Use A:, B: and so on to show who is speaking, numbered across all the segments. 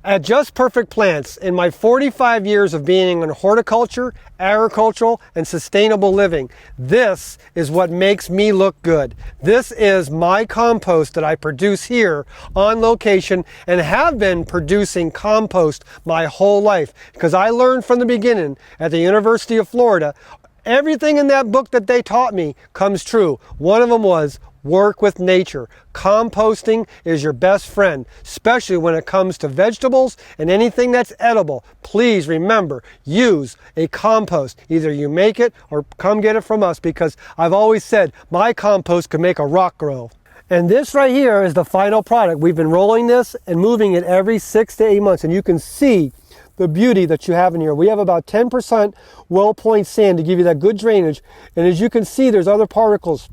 A: At Just Perfect Plants, in my 45 years of being in horticulture, agricultural, and sustainable living, this is what makes me look good. This is my compost that I produce here on location and have been producing compost my whole life because I learned from the beginning at the University of Florida. Everything in that book that they taught me comes true. One of them was work with nature. Composting is your best friend, especially when it comes to vegetables and anything that's edible. Please remember, use a compost. Either you make it or come get it from us, because I've always said my compost can make a rock grow. And this right here is the final product. We've been rolling this and moving it every 6 to 8 months, and you can see the beauty that you have in here. We have about 10% well point sand to give you that good drainage, and as you can see, there's other particles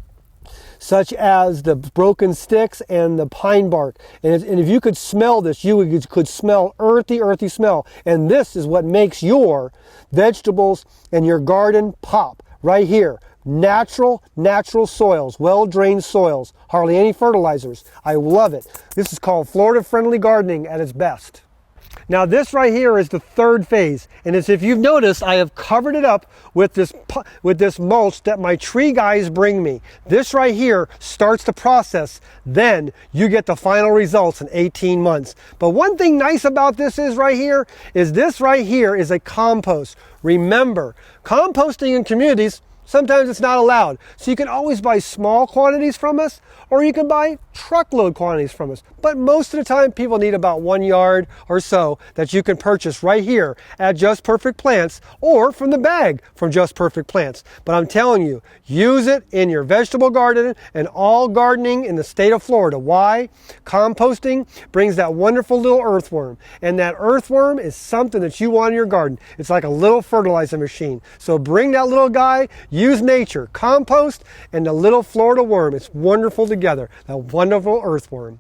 A: such as the broken sticks and the pine bark. And if you could smell this, you could smell earthy smell. And this is what makes your vegetables and your garden pop right here. Natural soils, well-drained soils, hardly any fertilizers. I love it. This is called Florida-friendly gardening at its best. Now this right here is the third phase, and as if you've noticed, I have covered it up with this mulch that my tree guys bring me. This right here starts the process. Then you get the final results in 18 months. But one thing nice about this is this right here is a compost. Remember, composting in communities, sometimes it's not allowed. So you can always buy small quantities from us, or you can buy truckload quantities from us. But most of the time, people need about 1 yard or so that you can purchase right here at Just Perfect Plants, or from the bag from Just Perfect Plants. But I'm telling you, use it in your vegetable garden and all gardening in the state of Florida. Why? Composting brings that wonderful little earthworm. And that earthworm is something that you want in your garden. It's like a little fertilizer machine. So bring that little guy, use nature, compost, and the little Florida worm. It's wonderful together, that wonderful earthworm.